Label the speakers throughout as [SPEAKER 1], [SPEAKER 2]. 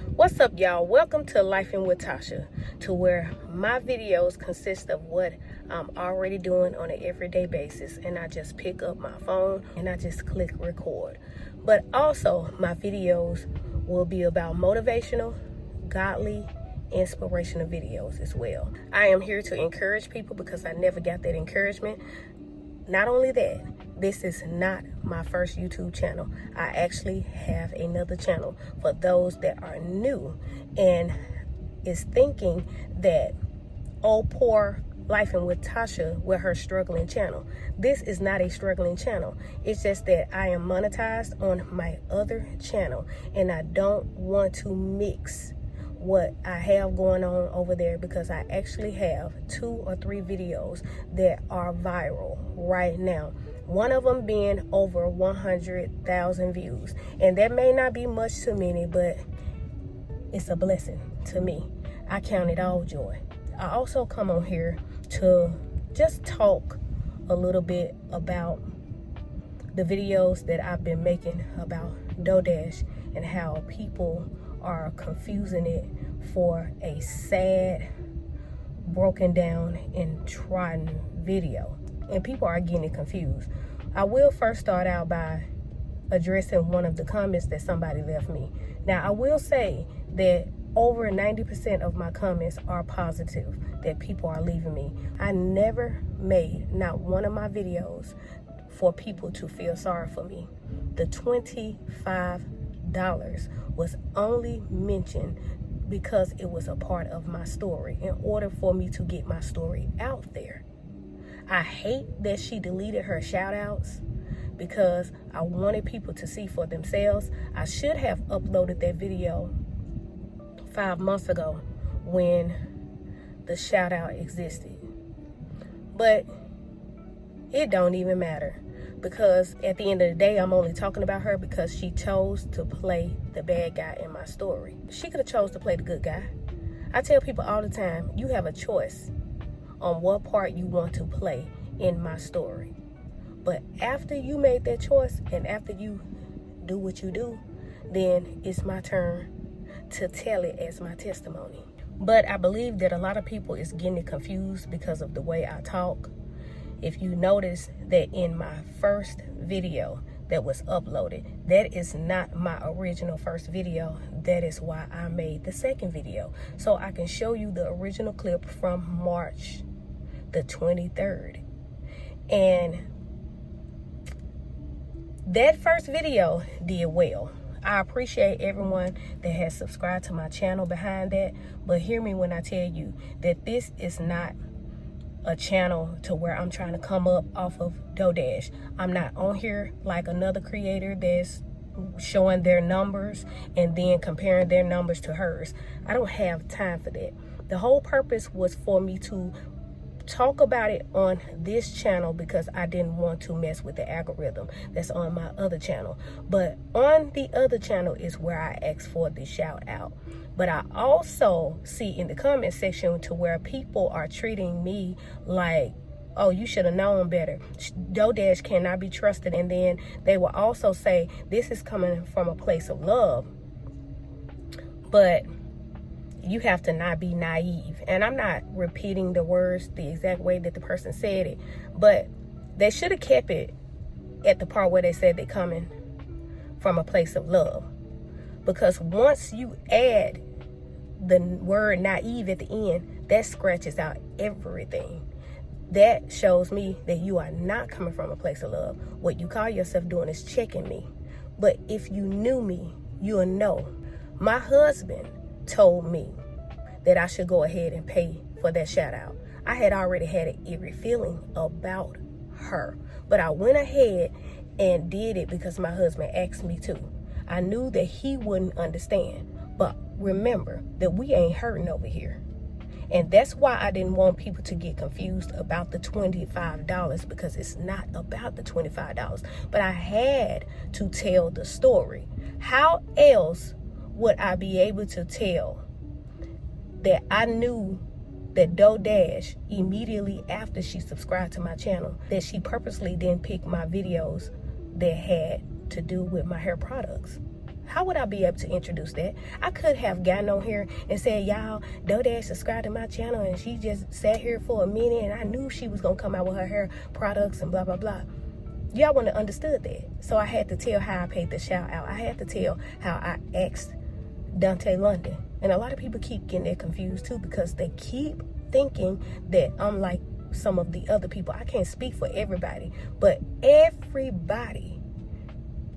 [SPEAKER 1] What's up, y'all? Welcome to Life in with Tasha, to where my videos consist of what I'm already doing on an everyday basis, and I just pick up my phone and I just click record. But also my videos will be about motivational, godly, inspirational videos as well. I am here to encourage people because I never got that encouragement. Not only that, this is not my first YouTube channel. I actually have another channel for those that are new and is thinking that, oh, poor Life and with Tasha with her struggling channel. This is not a struggling channel. It's just that I am monetized on my other channel and I don't want to mix what I have going on over there, because I actually have 2 or 3 videos that are viral right now. One of them being over 100,000 views, and that may not be much to many, but it's a blessing to me. I count it all joy. I also come on here to just talk a little bit about the videos that I've been making about DoorDash and how people are confusing it for a sad, broken down and trodden video, and people are getting confused. I will first start out by addressing one of the comments that somebody left me. Now, I will say that over 90% of my comments are positive that people are leaving me. I never made not one of my videos for people to feel sorry for me. The $25 was only mentioned because it was a part of my story, in order for me to get my story out there. I hate that she deleted her shout outs because I wanted people to see for themselves. I should have uploaded that video 5 months ago when the shout out existed, but it don't even matter, because at the end of the day, I'm only talking about her because she chose to play the bad guy in my story. She could have chose to play the good guy. I tell people all the time, you have a choice on what part you want to play in my story. But after you made that choice and after you do what you do, then it's my turn to tell it as my testimony. But I believe that a lot of people is getting it confused because of the way I talk. If you notice that in my first video that was uploaded, that is not my original first video. That is why I made the second video, so I can show you the original clip from March the 23rd. And that first video did well. I appreciate everyone that has subscribed to my channel behind that, but hear me when I tell you that this is not a channel to where I'm trying to come up off of DoorDash. I'm not on here like another creator that's showing their numbers and then comparing their numbers to hers. I don't have time for that. The whole purpose was for me to talk about it on this channel because I didn't want to mess with the algorithm that's on my other channel. But on the other channel is where I asked for the shout out. But I also see in the comment section to where people are treating me like, oh, you should have known better. DoorDash cannot be trusted. And then they will also say this is coming from a place of love, but you have to not be naive. And I'm not repeating the words the exact way that the person said it, but they should have kept it at the part where they said they're coming from a place of love. Because once you add the word naive at the end, that scratches out everything. That shows me that you are not coming from a place of love. What you call yourself doing is checking me. But if you knew me, you'll know. My husband told me that I should go ahead and pay for that shout out. I had already had an eerie feeling about her, but I went ahead and did it because my husband asked me to. I knew that he wouldn't understand, but remember that we ain't hurting over here. And that's why I didn't want people to get confused about the $25, because it's not about the $25. But I had to tell the story. How else would I be able to tell that I knew that DoorDash, immediately after she subscribed to my channel, that she purposely didn't pick my videos that had to do with my hair products? How would I be able to introduce that? I could have gotten on here and said, y'all, DoDash subscribe to my channel, and she just sat here for a minute, and I knew she was going to come out with her hair products and blah, blah, blah. Y'all wouldn't have understood that. So I had to tell how I paid the shout out. I had to tell how I asked Dante London. And a lot of people keep getting it confused too, because they keep thinking that I'm like some of the other people. I can't speak for everybody, but everybody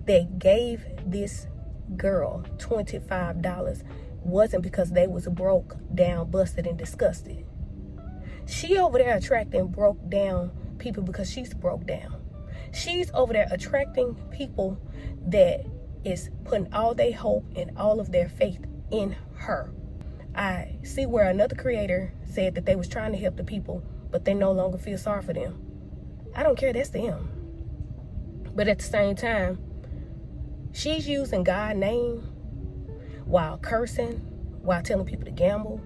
[SPEAKER 1] that gave this girl $25 wasn't because they was broke down, busted, and disgusted. She over there attracting broke down people because she's broke down. She's over there attracting people that is putting all their hope and all of their faith in her. I see where another creator said that they was trying to help the people, but they no longer feel sorry for them. I don't care, that's them. But at the same time, she's using God's name while cursing, while telling people to gamble,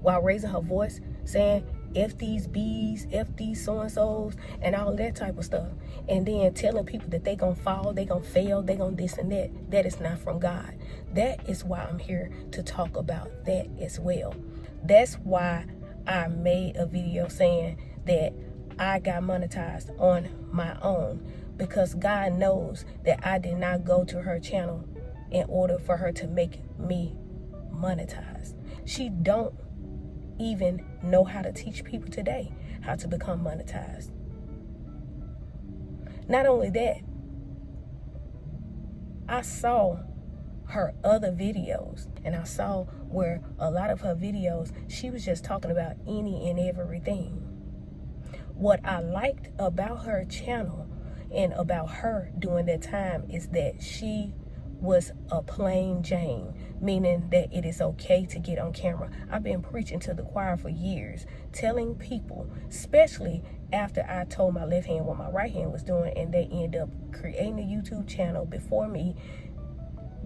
[SPEAKER 1] while raising her voice, saying, F these bees, F these so-and-sos, and all that type of stuff. And then telling people that they gonna fall, they gonna fail, they gonna this and that. That is not from God. That is why I'm here to talk about that as well. That's why I made a video saying that I got monetized on my own, because God knows that I did not go to her channel in order for her to make me monetize. She don't even know how to teach people today how to become monetized. Not only that, I saw her other videos, and I saw where a lot of her videos, she was just talking about any and everything. What I liked about her channel and about her during that time is that she was a plain Jane, meaning that it is okay to get on camera. I've been preaching to the choir for years, telling people, especially after I told my left hand what my right hand was doing, and they end up creating a YouTube channel before me,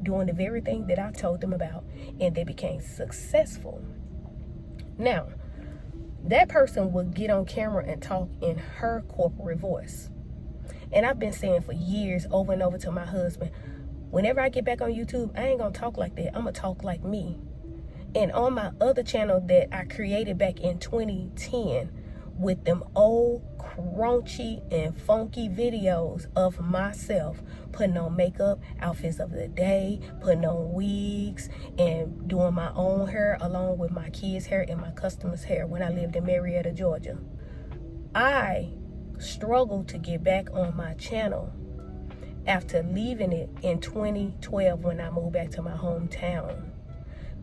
[SPEAKER 1] doing the very thing that I told them about, and they became successful. Now, that person would get on camera and talk in her corporate voice. And I've been saying for years, over and over, to my husband, whenever I get back on YouTube, I ain't gonna talk like that. I'm gonna talk like me. And on my other channel that I created back in 2010 with them old crunchy and funky videos of myself putting on makeup, outfits of the day, putting on wigs, and doing my own hair along with my kids' hair and my customers' hair when I lived in Marietta, Georgia. I struggled to get back on my channel after leaving it in 2012 when I moved back to my hometown,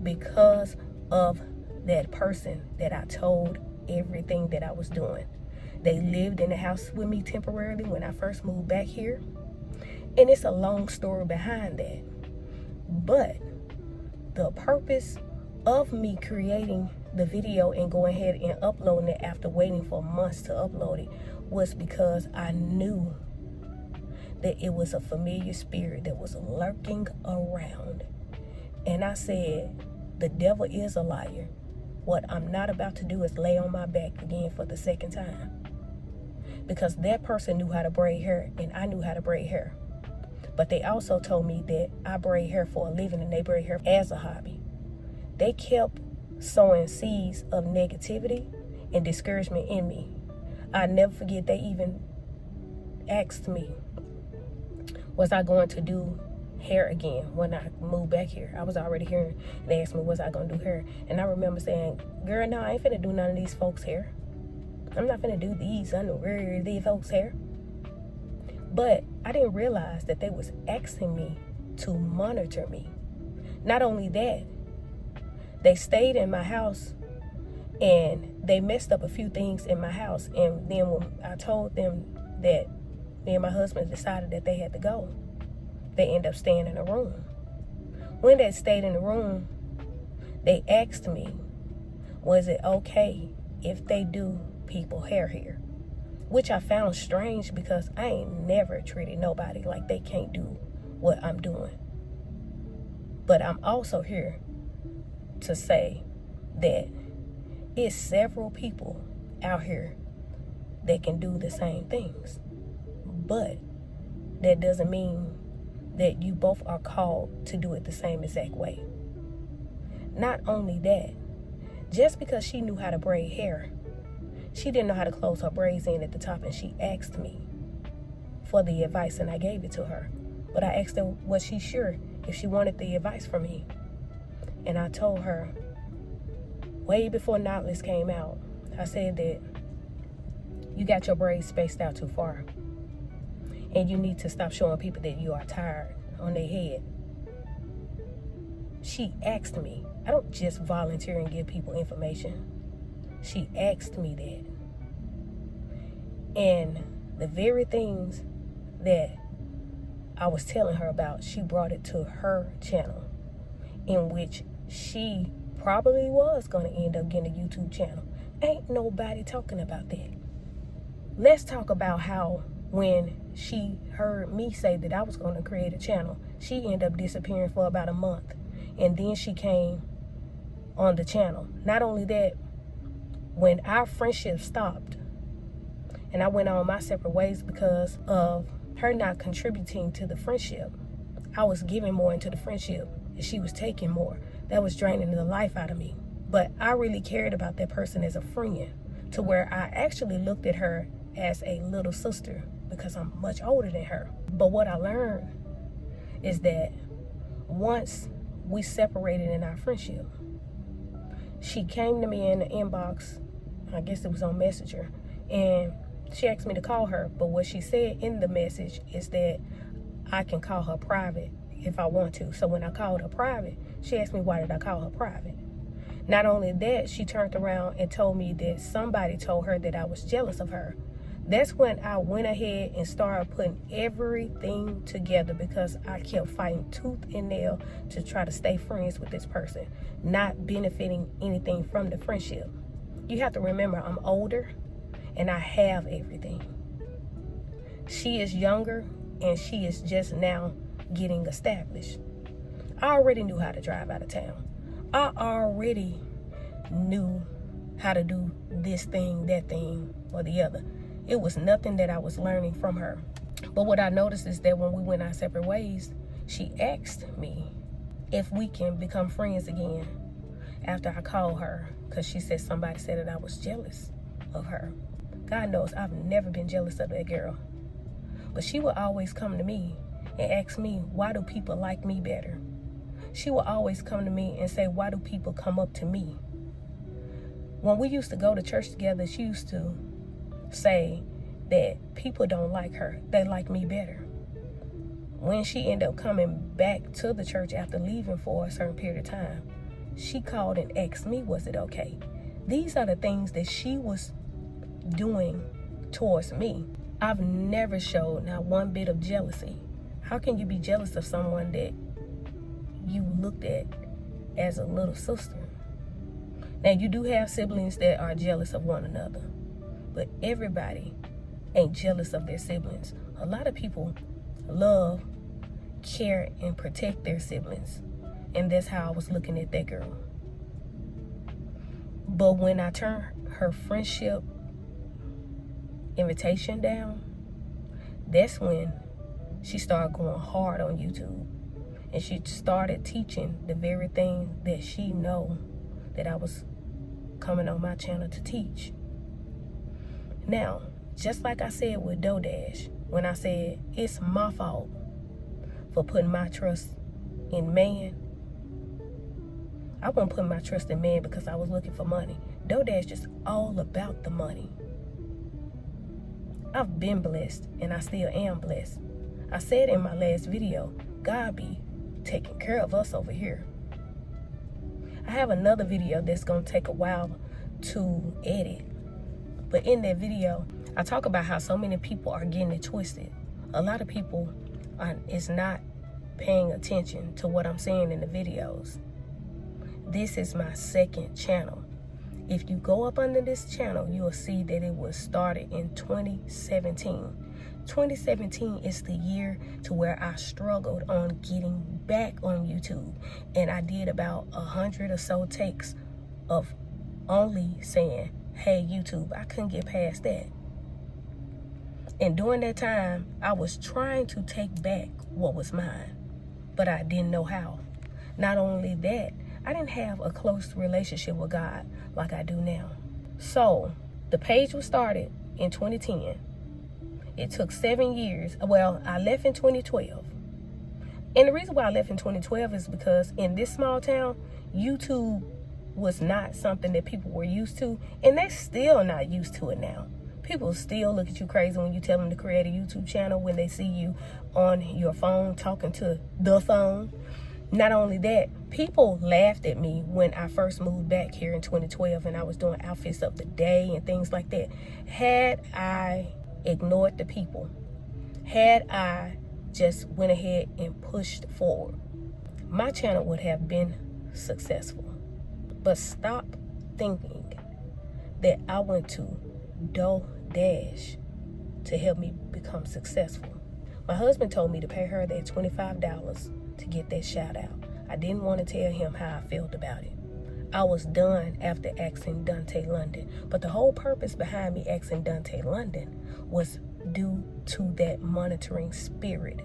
[SPEAKER 1] because of that person that I told everything that I was doing. They lived in the house with me temporarily when I first moved back here, and it's a long story behind that. But the purpose of me creating the video and going ahead and uploading it after waiting for months to upload it was because I knew that it was a familiar spirit that was lurking around. And I said, the devil is a liar. What I'm not about to do is lay on my back again for the second time. Because that person knew how to braid hair, and I knew how to braid hair. But they also told me that I braid hair for a living and they braid hair as a hobby. They kept sowing seeds of negativity and discouragement in me. I never forget, they even asked me, was I going to do hair again when I moved back here? I was already here, and they asked me, was I going to do hair? And I remember saying, girl, no, I ain't finna do none of these folks' hair. I'm not finna do these folks' hair. But I didn't realize that they was asking me to monitor me. Not only that, they stayed in my house and they messed up a few things in my house. And then when I told them that me and my husband decided that they had to go, they ended up staying in a room. When they stayed in the room, they asked me, was it okay if they do people hair here? Which I found strange, because I ain't never treated nobody like they can't do what I'm doing. But I'm also here to say that it's several people out here that can do the same things. But that doesn't mean that you both are called to do it the same exact way. Not only that, just because she knew how to braid hair, she didn't know how to close her braids in at the top, and she asked me for the advice, and I gave it to her. But I asked her, was she sure if she wanted the advice from me? And I told her, way before Knotless came out, I said that you got your braids spaced out too far, and you need to stop showing people that you are tired on their head. She asked me. I don't just volunteer and give people information. She asked me that. And the very things that I was telling her about, she brought it to her channel, in which she probably was going to end up getting a YouTube channel. Ain't nobody talking about that. Let's talk about how when she heard me say that I was going to create a channel, she ended up disappearing for about a month. And then she came on the channel. Not only that, when our friendship stopped and I went on my separate ways because of her not contributing to the friendship, I was giving more into the friendship and she was taking more. That was draining the life out of me. But I really cared about that person as a friend, to where I actually looked at her as a little sister because I'm much older than her. But what I learned is that once we separated in our friendship, she came to me in the inbox, I guess it was on Messenger, and she asked me to call her. But what she said in the message is that I can call her private if I want to. So when I called her private, she asked me, why did I call her private? Not only that, she turned around and told me that somebody told her that I was jealous of her. That's when I went ahead and started putting everything together, because I kept fighting tooth and nail to try to stay friends with this person, not benefiting anything from the friendship. You have to remember, I'm older and I have everything. She is younger and she is just now getting established. I already knew how to drive out of town. I already knew how to do this thing, that thing, or the other. It was nothing that I was learning from her. But what I noticed is that when we went our separate ways, she asked me if we can become friends again after I called her, because she said somebody said that I was jealous of her. God knows I've never been jealous of that girl. But she would always come to me and ask me, why do people like me better? She would always come to me and say, why do people come up to me? When we used to go to church together, she used to say that people don't like her, they like me better. When she ended up coming back to the church after leaving for a certain period of time, she called and asked me, was it okay? These are the things that she was doing towards me. I've never showed not one bit of jealousy. How can you be jealous of someone that you looked at as a little sister? Now, you do have siblings that are jealous of one another, but everybody ain't jealous of their siblings. A lot of people love, care, and protect their siblings, and that's how I was looking at that girl. But when I turned her friendship invitation down, that's when she started going hard on YouTube, and she started teaching the very thing that she know that I was coming on my channel to teach. Now, just like I said with DoDash, when I said it's my fault for putting my trust in man, I wasn't putting my trust in man because I was looking for money. DoDash just all about the money. I've been blessed and I still am blessed. I said in my last video, God be taking care of us over here. I have another video that's going to take a while to edit. But in that video, I talk about how so many people are getting it twisted. A lot of people is not paying attention to what I'm saying in the videos. This is my second channel. If you go up under this channel, you'll see that it was started in 2017. 2017 is the year to where I struggled on getting back on YouTube. And I did about 100 or so takes of only saying, hey, YouTube. I couldn't get past that. And during that time, I was trying to take back what was mine, but I didn't know how. Not only that, I didn't have a close relationship with God like I do now. So the page was started in 2010. It took 7 years. Well, I left in 2012. And the reason why I left in 2012 is because in this small town, YouTube was not something that people were used to. And they're still not used to it now. People still look at you crazy when you tell them to create a YouTube channel when they see you on your phone talking to the phone. Not only that, people laughed at me when I first moved back here in 2012 and I was doing outfits of the day and things like that. Had I ignored the people, had I just went ahead and pushed forward, my channel would have been successful. But stop thinking that I went to DoorDash to help me become successful. My husband told me to pay her that $25 to get that shout out. I didn't want to tell him how I felt about it. I was done after asking Dante London. But the whole purpose behind me asking Dante London was due to that monitoring spirit,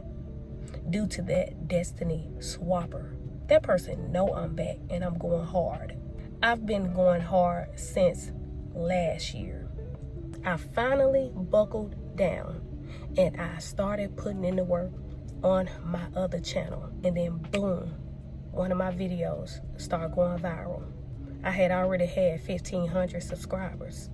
[SPEAKER 1] due to that destiny swapper. That person know I'm back and I'm going hard. I've been going hard since last year. I finally buckled down and I started putting in the work on my other channel, and then boom, one of my videos started going viral. I had already had 1,500 subscribers,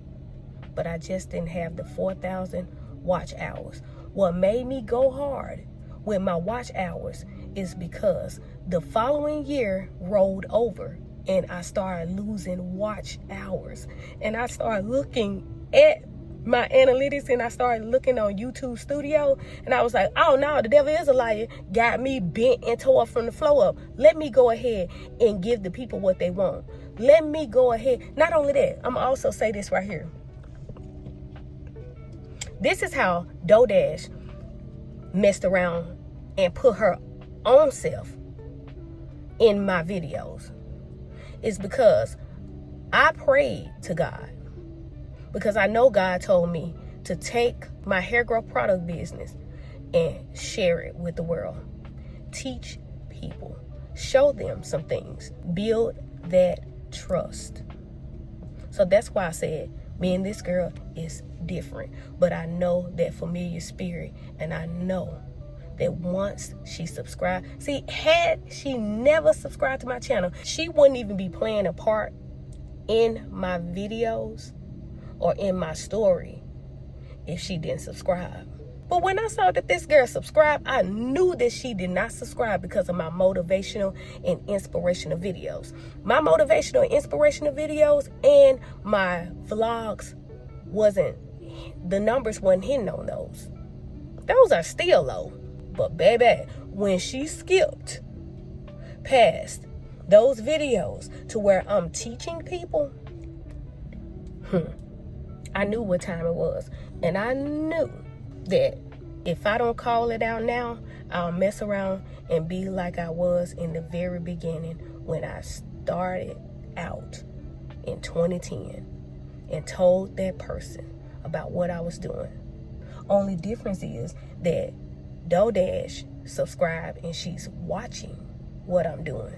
[SPEAKER 1] but I just didn't have the 4,000 watch hours. What made me go hard with my watch hours is because the following year rolled over and I started losing watch hours, and I started looking at my analytics and I started looking on YouTube Studio, and I was like, oh no, the devil is a liar. Got me bent and tore from the floor up. Let me go ahead and give the people what they want. Let me go ahead. Not only that, I'm also say this right here. This is how DoorDash messed around and put her own self in my videos. It's because I prayed to God. Because I know God told me to take my hair growth product business and share it with the world. Teach people. Show them some things. Build that trust. So that's why I said, me and this girl is different. But I know that familiar spirit, and I know that once she subscribed. See, had she never subscribed to my channel, she wouldn't even be playing a part in my videos or in my story if she didn't subscribe. But when I saw that this girl subscribed, I knew that she did not subscribe because of my motivational and inspirational videos. My motivational and inspirational videos and my vlogs the numbers wasn't hitting on those. Those are still low. But baby, when she skipped past those videos to where I'm teaching people, I knew what time it was. And I knew that if I don't call it out now, I'll mess around and be like I was in the very beginning when I started out in 2010 and told that person about what I was doing. Only difference is that DoorDash subscribed and she's watching what I'm doing.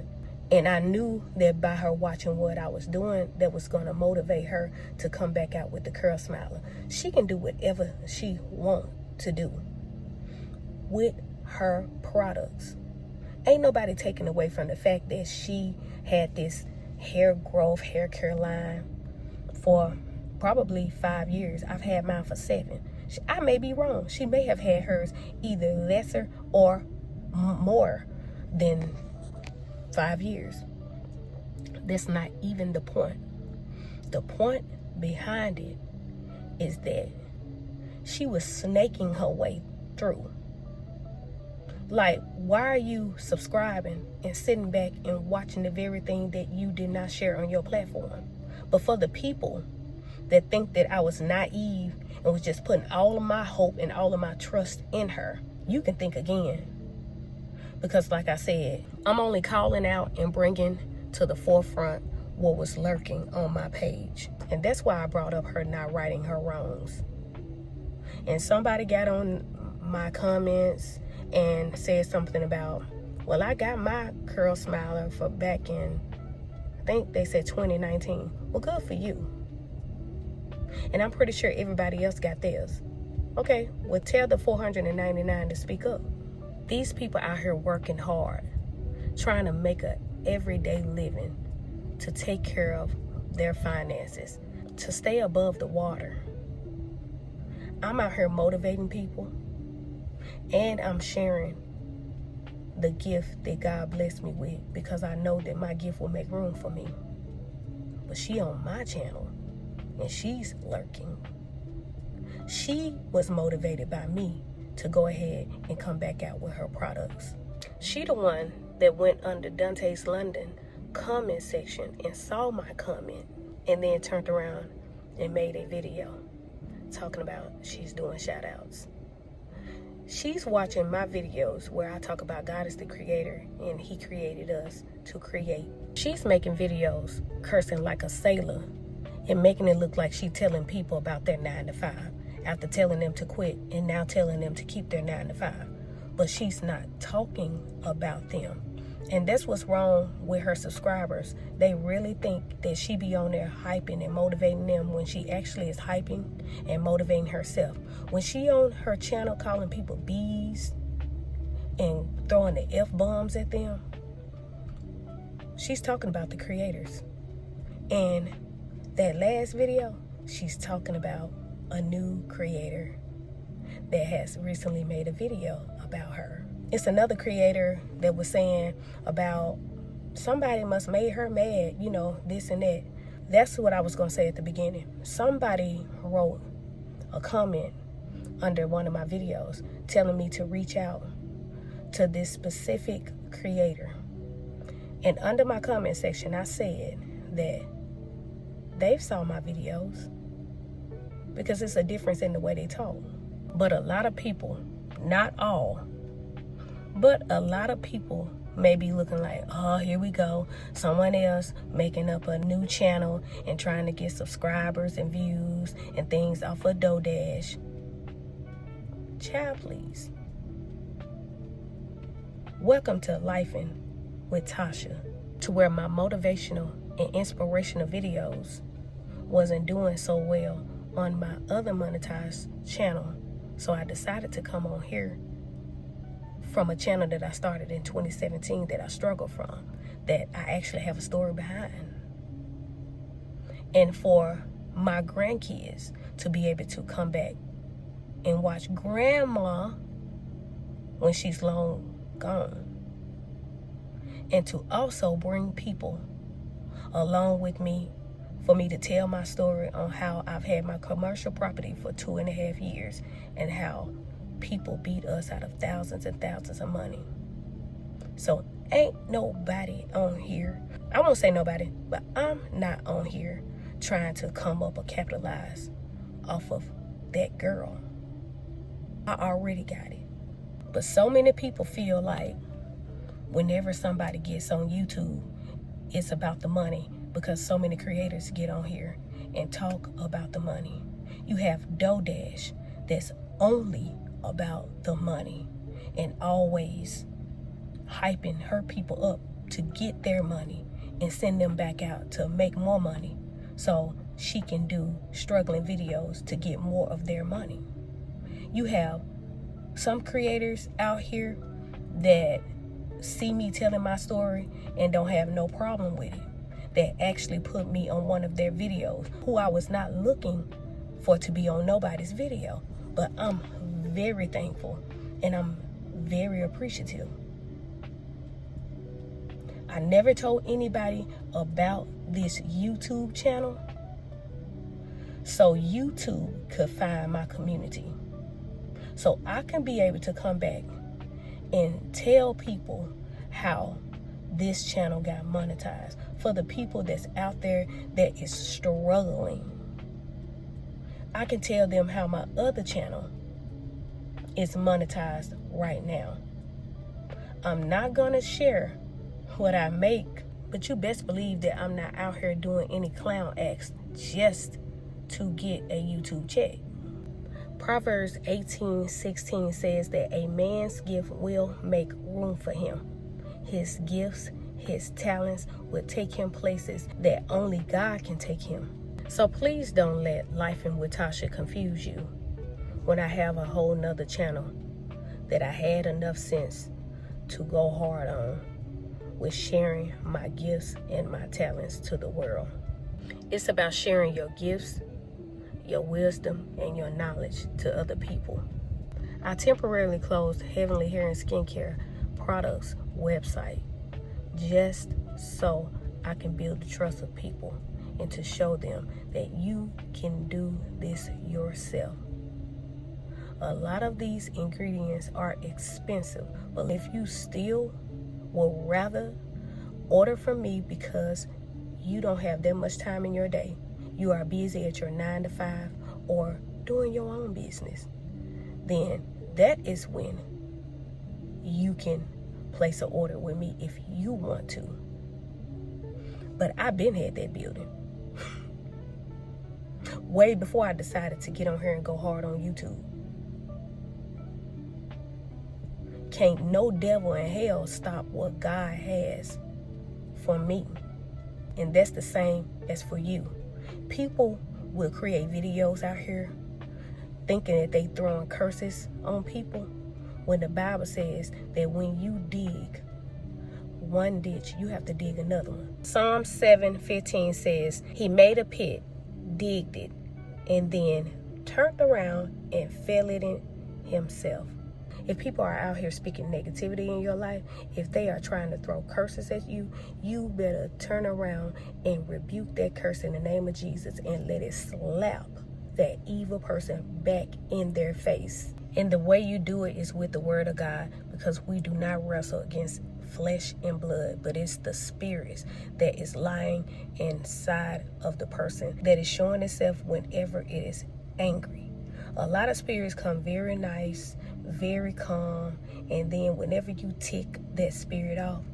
[SPEAKER 1] And I knew that by her watching what I was doing, that was going to motivate her to come back out with the curl smiler. She can do whatever she wants to do with her products. Ain't nobody taking away from the fact that she had this hair growth, hair care line for probably 5 years. I've had mine for 7. I may be wrong. She may have had hers either lesser or more than 5 years. That's not even the point. The point behind it is that she was snaking her way through. Like, why are you subscribing and sitting back and watching the very thing that you did not share on your platform? But for the people that think that I was naive and was just putting all of my hope and all of my trust in her, you can think again. Because like I said, I'm only calling out and bringing to the forefront what was lurking on my page. And that's why I brought up her not righting her wrongs. And somebody got on my comments and said something about, well, I got my curl smiler for back in, I think they said 2019. Well, good for you. And I'm pretty sure everybody else got theirs. Okay, well, tell the 499 to speak up. These people out here working hard, trying to make a everyday living, to take care of their finances, to stay above the water. I'm out here motivating people, and I'm sharing the gift that God blessed me with, because I know that my gift will make room for me. But she on my channel, and she's lurking. She was motivated by me to go ahead and come back out with her products. She the one that went under Dante's London comment section and saw my comment, and then turned around and made a video talking about she's doing shout outs. She's watching my videos where I talk about God is the creator and he created us to create. She's making videos cursing like a sailor and making it look like she's telling people about their 9 to 5 after telling them to quit and now telling them to keep their 9 to 5. But she's not talking about them. And that's what's wrong with her subscribers. They really think that she be on there hyping and motivating them when she actually is hyping and motivating herself. When she on her channel calling people bees and throwing the F-bombs at them, she's talking about the creators. And that last video, she's talking about a new creator that has recently made a video about her. It's another creator that was saying about somebody must made her mad, you know, this and that. That's what I was going to say at the beginning. Somebody wrote a comment under one of my videos telling me to reach out to this specific creator. And under my comment section, I said that they've saw my videos, because it's a difference in the way they talk. But a lot of people, not all, but a lot of people may be looking like, oh, here we go. Someone else making up a new channel and trying to get subscribers and views and things off of DoorDash. Child, please. Welcome to Lifing with Tasha, to where my motivational and inspirational videos wasn't doing so well on my other monetized channel. So I decided to come on here from a channel that I started in 2017 that I struggled from, that I actually have a story behind. And for my grandkids to be able to come back and watch grandma when she's long gone. And to also bring people along with me for me to tell my story on how I've had my commercial property for 2.5 years and how people beat us out of thousands and thousands of money. So ain't nobody on here, I won't say nobody, but I'm not on here trying to come up or capitalize off of that girl. I already got it. But so many people feel like whenever somebody gets on YouTube, it's about the money, because so many creators get on here and talk about the money. You have DoorDash that's only about the money and always hyping her people up to get their money and send them back out to make more money so she can do struggling videos to get more of their money. You have some creators out here that see me telling my story and don't have no problem with it, that actually put me on one of their videos, who I was not looking for to be on nobody's video. But I'm very thankful and I'm very appreciative. I never told anybody about this YouTube channel so YouTube could find my community, so I can be able to come back and tell people how this channel got monetized. For the people that's out there that is struggling, I can tell them how my other channel is monetized right now. I'm not gonna share what I make, but you best believe that I'm not out here doing any clown acts just to get a YouTube check. Proverbs 18:16 says that a man's gift will make room for him. His gifts, his talents will take him places that only God can take him. So please don't let Life with Tasha confuse you when I have a whole nother channel that I had enough sense to go hard on with sharing my gifts and my talents to the world. It's about sharing your gifts, your wisdom, and your knowledge to other people. I temporarily closed Heavenly Hair and Skincare Products website just so I can build the trust of people and to show them that you can do this yourself. A lot of these ingredients are expensive, but if you still will rather order from me because you don't have that much time in your day, you are busy at your 9 to 5 or doing your own business, then that is when you can place an order with me if you want to. But I've been had that building way before I decided to get on here and go hard on YouTube. Can't no devil in hell stop what God has for me. And that's the same as for you. People will create videos out here thinking that they throwing curses on people, when the Bible says that when you dig one ditch, you have to dig another one. Psalm 7:15 says, he made a pit, digged it, and then turned around and fell it in himself. If people are out here speaking negativity in your life, if they are trying to throw curses at you, you better turn around and rebuke that curse in the name of Jesus and let it slap that evil person back in their face. And the way you do it is with the word of God, because we do not wrestle against flesh and blood, but it's the spirits that is lying inside of the person that is showing itself whenever it is angry. A lot of spirits come very nice, very calm, and then whenever you tick that spirit off,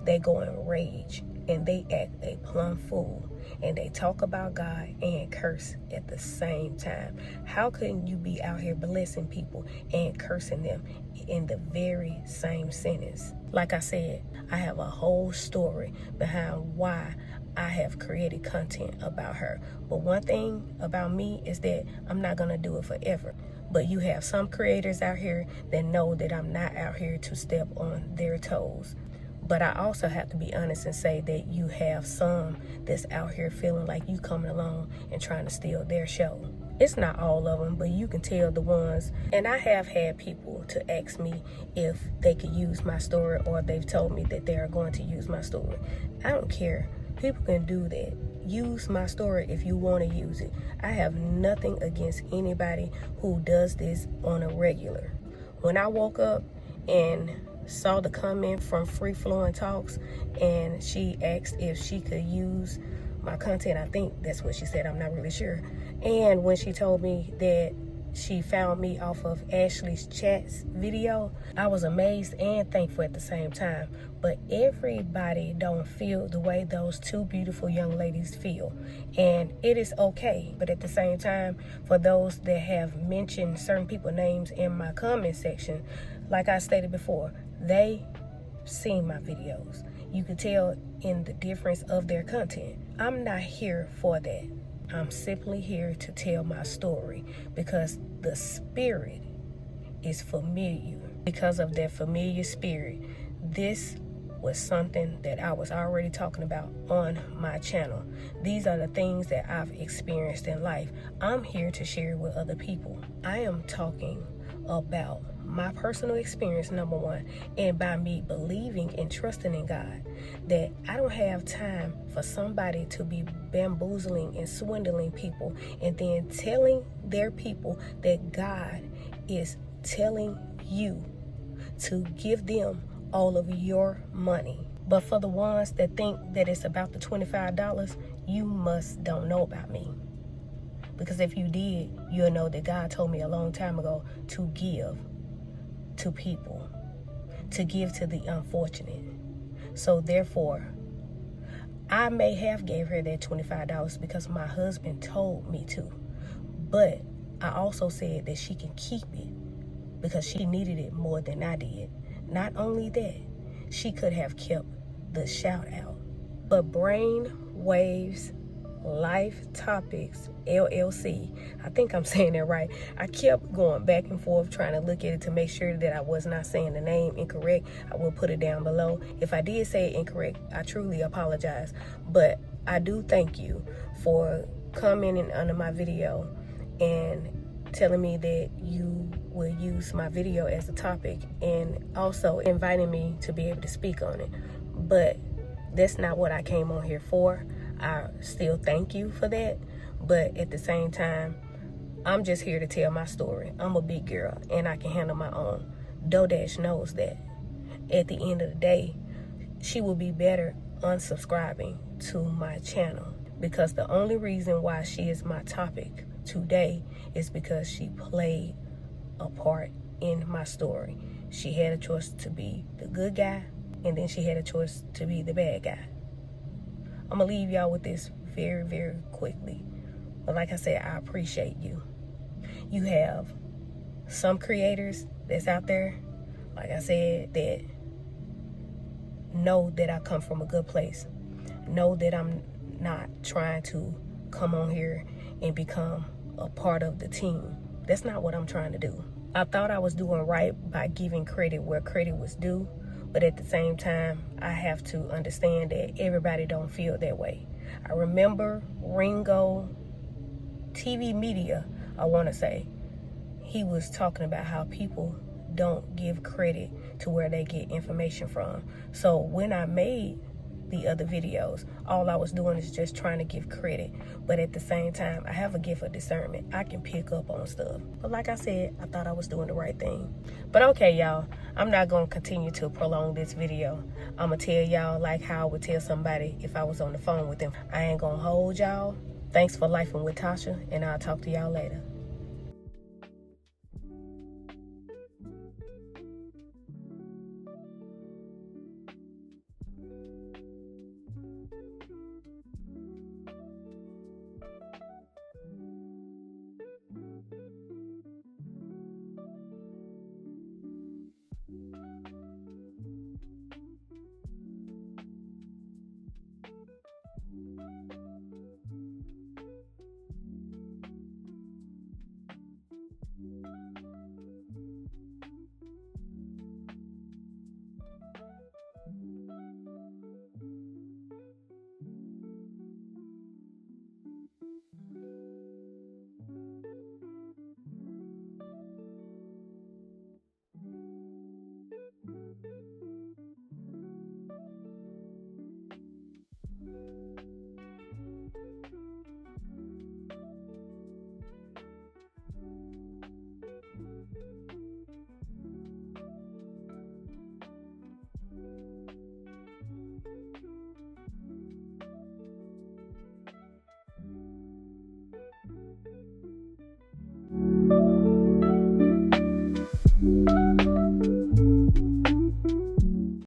[SPEAKER 1] they go in rage and they act a plumb fool, and they talk about God and curse at the same time. How can you be out here blessing people and cursing them in the very same sentence? Like I said, I have a whole story behind why I have created content about her. But one thing about me is that I'm not going to do it forever. But you have some creators out here that know that I'm not out here to step on their toes. But I also have to be honest and say that you have some that's out here feeling like you coming along and trying to steal their show. It's not all of them, but you can tell the ones. And I have had people to ask me if they could use my story, or they've told me that they are going to use my story. I don't care. People can do that. Use my story if you want to use it. I have nothing against anybody who does this on a regular. When I woke up and saw the comment from Free Flowing Talks, and she asked if she could use my content, I think that's what she said, I'm not really sure. And when she told me that she found me off of Ashley's Chats video, I was amazed and thankful at the same time. But everybody don't feel the way those two beautiful young ladies feel, and it is okay. But at the same time, for those that have mentioned certain people's names in my comment section, like I stated before, they seen my videos. You can tell in the difference of their content. I'm not here for that. I'm simply here to tell my story because the spirit is familiar. Because of that familiar spirit, this was something that I was already talking about on my channel. These are the things that I've experienced in life. I'm here to share with other people. I am talking about my personal experience, number one, and by me believing and trusting in God, that I don't have time for somebody to be bamboozling and swindling people and then telling their people that God is telling you to give them all of your money. But for the ones that think that it's about the $25, you must don't know about me. Because if you did, you'll know that God told me a long time ago to give to people, to give to the unfortunate. So therefore, I may have gave her that $25 because my husband told me to. But I also said that she can keep it because she needed it more than I did. Not only that, she could have kept the shout out. But Brain Waves Life Topics LLC, I think I'm saying that right. I kept going back and forth trying to look at it to make sure that I was not saying the name incorrect. I will put it down below. If I did say it incorrect, I truly apologize. But I do thank you for commenting under my video and telling me that you will use my video as a topic and also inviting me to be able to speak on it. But that's not what I came on here for. I still thank you for that, but at the same time, I'm just here to tell my story. I'm a big girl and I can handle my own. Dodash knows that. At the end of the day, she will be better unsubscribing to my channel, because the only reason why she is my topic today is because she played a part in my story. She had a choice to be the good guy, and then she had a choice to be the bad guy. I'm gonna leave y'all with this very, very quickly. But like I said, I appreciate you. You have some creators that's out there, like I said, that know that I come from a good place. Know that I'm not trying to come on here and become a part of the team. That's not what I'm trying to do. I thought I was doing right by giving credit where credit was due, but at the same time, I have to understand that everybody don't feel that way. I remember Ringo TV Media, I want to say, he was talking about how people don't give credit to where they get information from. So when I made the other videos, all I was doing is just trying to give credit. But at the same time, I have a gift of discernment. I can pick up on stuff. But like I said, I thought I was doing the right thing. But okay, y'all, I'm not going to continue to prolong this video. I'm going to tell y'all like how I would tell somebody if I was on the phone with them. I ain't going to hold y'all. Thanks for lifing with Tasha, and I'll talk to y'all later.